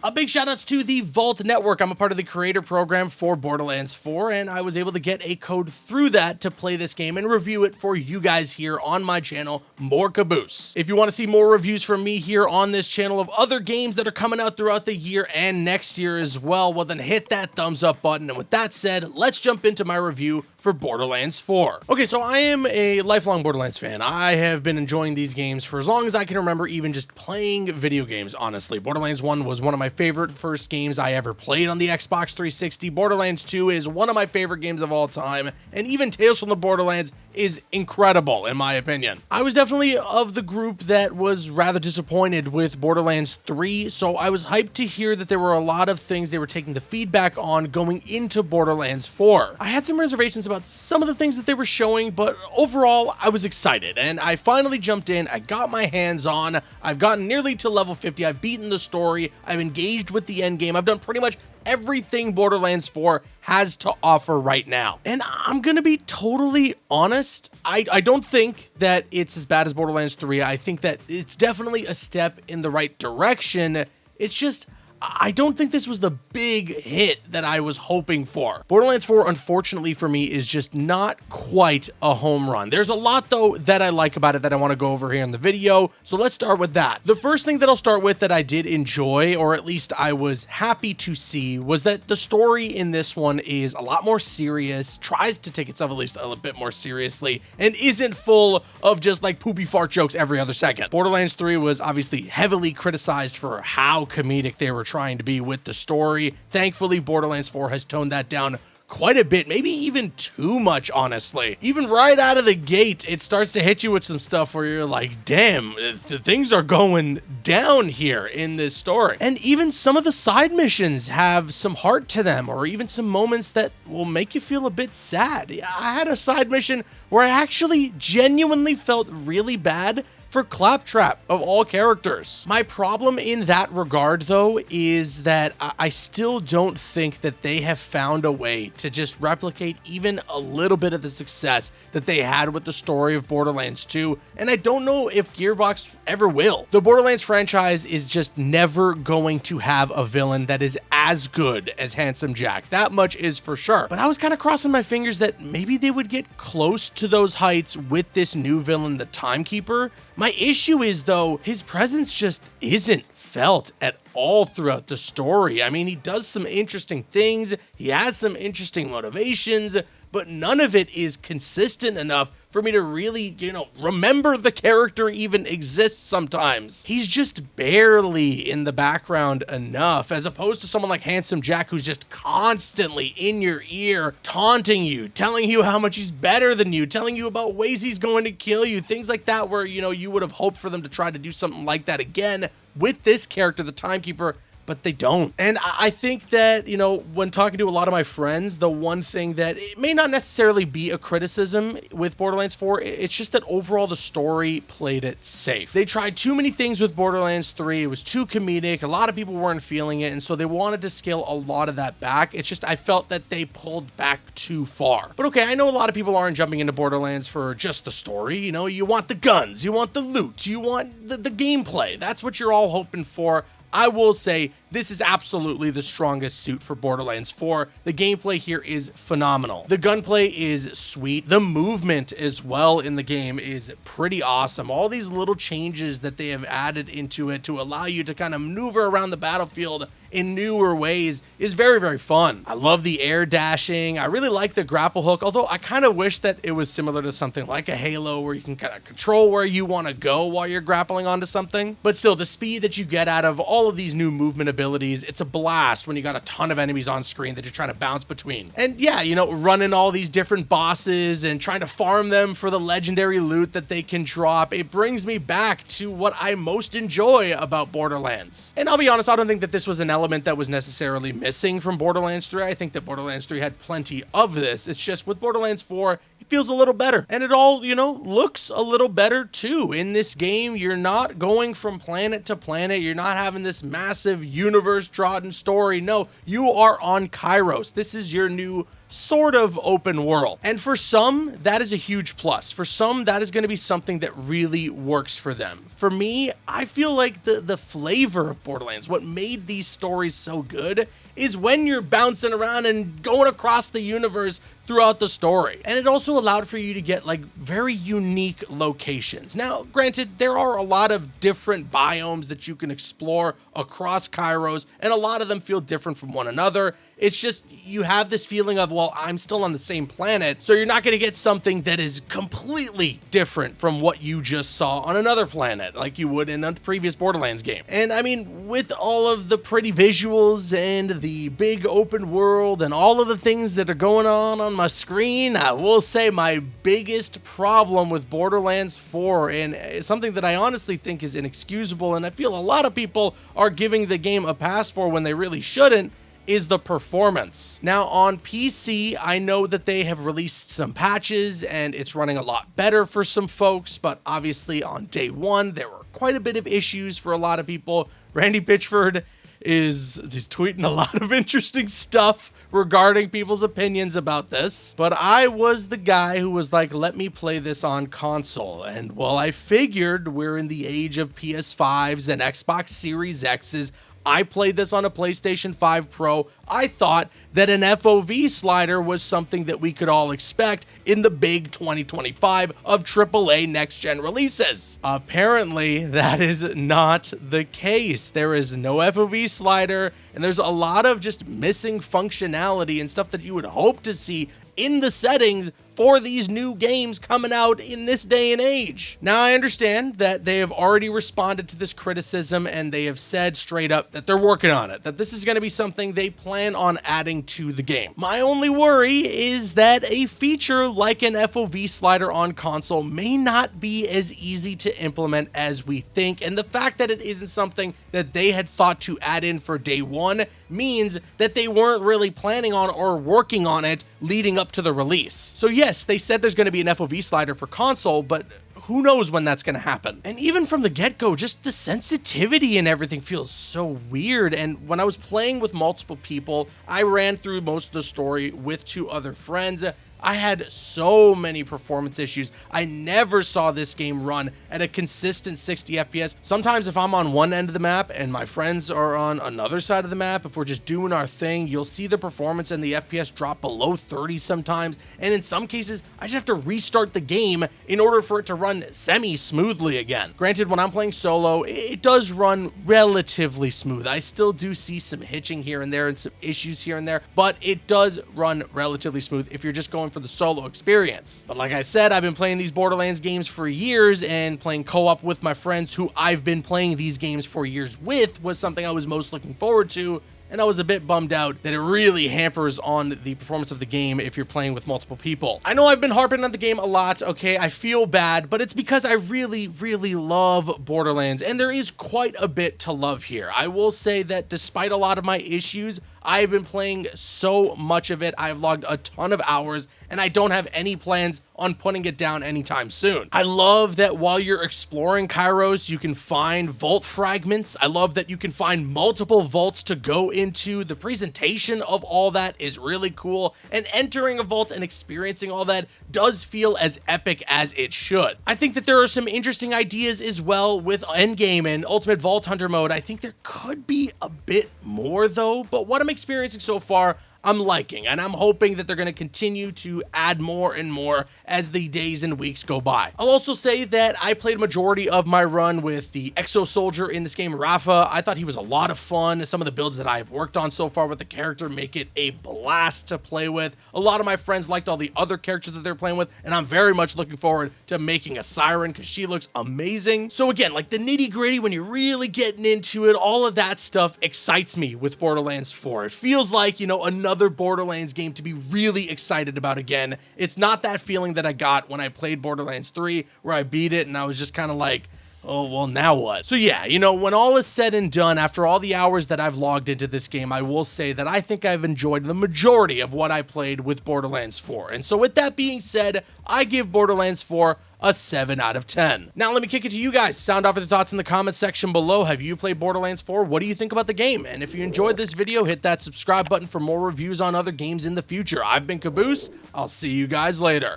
A big shout outs to the Vault Network. I'm a part of the creator program for Borderlands 4, and I was able to get a code through that to play this game and review it for you guys here on my channel, More Caboose. If you want to see more reviews from me here on this channel of other games that are coming out throughout the year and next year as well, well then hit that thumbs up button. And with that said, let's jump into my review for Borderlands 4. Okay, so I am a lifelong Borderlands fan. I have been enjoying these games for as long as I can remember, even just playing video games, honestly. Borderlands 1 was one of my favorite first games I ever played on the Xbox 360. Borderlands 2 is one of my favorite games of all time, and even Tales from the Borderlands is incredible, in my opinion. I was definitely of the group that was rather disappointed with Borderlands 3, so I was hyped to hear that there were a lot of things they were taking the feedback on going into Borderlands 4. I had some reservations about some of the things that they were showing, but overall, I was excited, and I finally jumped in. I got my hands on. I've gotten nearly to level 50. I've beaten the story. I've engaged with the endgame. I've done pretty much everything Borderlands 4 has to offer right now. And I'm gonna be totally honest, I don't think that it's as bad as Borderlands 3. I think that it's definitely a step in the right direction. It's just, I don't think this was the big hit that I was hoping for. Borderlands 4, unfortunately for me, is just not quite a home run. There's a lot, though, that I like about it that I want to go over here in the video, so let's start with that. The first thing that I'll start with that I did enjoy, or at least I was happy to see, was that the story in this one is a lot more serious, tries to take itself at least a little bit more seriously, and isn't full of just like poopy fart jokes every other second. Borderlands 3 was obviously heavily criticized for how comedic they were trying to be with the story. Thankfully, Borderlands 4 has toned that down quite a bit, maybe even too much, honestly. Even right out of the gate, it starts to hit you with some stuff where you're like, damn, things are going down here in this story. And even some of the side missions have some heart to them, or even some moments that will make you feel a bit sad. I had a side mission where I actually genuinely felt really bad for Claptrap, of all characters. My problem in that regard, though, is that I still don't think that they have found a way to just replicate even a little bit of the success that they had with the story of Borderlands 2, and I don't know if Gearbox ever will. The Borderlands franchise is just never going to have a villain that is as good as Handsome Jack. That much is for sure. But I was kind of crossing my fingers that maybe they would get close to those heights with this new villain, the Timekeeper. My issue is, though, his presence just isn't felt at all throughout the story. I mean, he does some interesting things, he has some interesting motivations, but none of it is consistent enough for me to really, remember the character even exists sometimes. He's just barely in the background enough, as opposed to someone like Handsome Jack, who's just constantly in your ear, taunting you, telling you how much he's better than you, telling you about ways he's going to kill you, things like that, where, you would have hoped for them to try to do something like that again with this character, the Timekeeper, but they don't. And I think that, when talking to a lot of my friends, the one thing that it may not necessarily be a criticism with Borderlands 4, it's just that overall the story played it safe. They tried too many things with Borderlands 3. It was too comedic. A lot of people weren't feeling it, and so they wanted to scale a lot of that back. It's just I felt that they pulled back too far. But okay, I know a lot of people aren't jumping into Borderlands for just the story. You want the guns, you want the loot, you want the gameplay. That's what you're all hoping for. I will say this is absolutely the strongest suit for Borderlands 4. The gameplay here is phenomenal. The gunplay is sweet. The movement as well in the game is pretty awesome. All these little changes that they have added into it to allow you to kind of maneuver around the battlefield in newer ways is very, very fun. I love the air dashing. I really like the grapple hook, although I kind of wish that it was similar to something like a Halo where you can kind of control where you want to go while you're grappling onto something. But still, the speed that you get out of all of these new movement abilities, it's a blast when you got a ton of enemies on screen that you're trying to bounce between. And yeah, running all these different bosses and trying to farm them for the legendary loot that they can drop, it brings me back to what I most enjoy about Borderlands. And I'll be honest, I don't think that this was an element that was necessarily missing from Borderlands 3. I think that Borderlands 3 had plenty of this. It's just with Borderlands 4, it feels a little better. And it all, looks a little better too. In this game, you're not going from planet to planet. You're not having this massive universe-trodden story. No, you are on Kairos. This is your new sort of open world. And for some, that is a huge plus. For some, that is going to be something that really works for them. For me, I feel like the flavor of Borderlands, what made these stories so good, is when you're bouncing around and going across the universe throughout the story. And it also allowed for you to get like very unique locations. Now, granted, there are a lot of different biomes that you can explore across Kairos, and a lot of them feel different from one another. It's just, you have this feeling of, well, I'm still on the same planet, so you're not going to get something that is completely different from what you just saw on another planet, like you would in a previous Borderlands game. And I mean, with all of the pretty visuals and the big open world and all of the things that are going on my screen, I will say my biggest problem with Borderlands 4, and something that I honestly think is inexcusable, and I feel a lot of people are giving the game a pass for when they really shouldn't, is the performance. Now on PC, I know that they have released some patches and it's running a lot better for some folks, but obviously on day one, there were quite a bit of issues for a lot of people. Randy Pitchford is tweeting a lot of interesting stuff regarding people's opinions about this, but I was the guy who was like, let me play this on console. And well, I figured we're in the age of PS5s and Xbox Series X's. I played this on a PlayStation 5 Pro. I thought that an FOV slider was something that we could all expect in the big 2025 of AAA next-gen releases. Apparently, that is not the case. There is no FOV slider, and there's a lot of just missing functionality and stuff that you would hope to see in the settings for these new games coming out in this day and age. Now, I understand that they have already responded to this criticism and they have said straight up that they're working on it, that this is going to be something they plan on adding to the game. My only worry is that a feature like an FOV slider on console may not be as easy to implement as we think, and the fact that it isn't something that they had thought to add in for day one means that they weren't really planning on or working on it leading up to the release. So yes, they said there's going to be an FOV slider for console, but who knows when that's going to happen. And even from the get-go, just the sensitivity and everything feels so weird. And when I was playing with multiple people, I ran through most of the story with 2 other friends. I had so many performance issues. I never saw this game run at a consistent 60 FPS. Sometimes if I'm on one end of the map and my friends are on another side of the map, if we're just doing our thing, you'll see the performance and the FPS drop below 30 sometimes. And in some cases, I just have to restart the game in order for it to run semi-smoothly again. Granted, when I'm playing solo, it does run relatively smooth. I still do see some hitching here and there and some issues here and there, but it does run relatively smooth if you're just going for the solo experience. But like I said, I've been playing these Borderlands games for years, and playing co-op with my friends who I've been playing these games for years with was something I was most looking forward to. And I was a bit bummed out that it really hampers on the performance of the game if you're playing with multiple people. I know I've been harping on the game a lot, okay? I feel bad, but it's because I really, really love Borderlands, and there is quite a bit to love here. I will say that despite a lot of my issues, I've been playing so much of it. I've logged a ton of hours, and I don't have any plans on putting it down anytime soon. I love that while you're exploring Kairos, you can find vault fragments. I love that you can find multiple vaults to go into. The presentation of all that is really cool, and entering a vault and experiencing all that does feel as epic as it should. I think that there are some interesting ideas as well with Endgame and Ultimate Vault Hunter mode. I think there could be a bit more though, but what I'm experiencing so far, I'm liking, and I'm hoping that they're going to continue to add more and more as the days and weeks go by. I'll also say that I played a majority of my run with the Exo Soldier in this game, Rafa. I thought he was a lot of fun. Some of the builds that I've worked on so far with the character make it a blast to play with. A lot of my friends liked all the other characters that they're playing with, and I'm very much looking forward to making a Siren because she looks amazing. So again, like the nitty gritty, when you're really getting into it, all of that stuff excites me with Borderlands 4. It feels like, you know, another Borderlands game to be really excited about again. It's not that feeling that I got when I played Borderlands 3, where I beat it and I was just kind of like, oh, well, now what? So yeah, you know, when all is said and done, after all the hours that I've logged into this game, I will say that I think I've enjoyed the majority of what I played with Borderlands 4. And so with that being said, I give Borderlands 4 a 7 out of 10. Now let me kick it to you guys. Sound off your thoughts in the comments section below. Have you played Borderlands 4? What do you think about the game? And if you enjoyed this video, hit that subscribe button for more reviews on other games in the future. I've been Caboose. I'll see you guys later.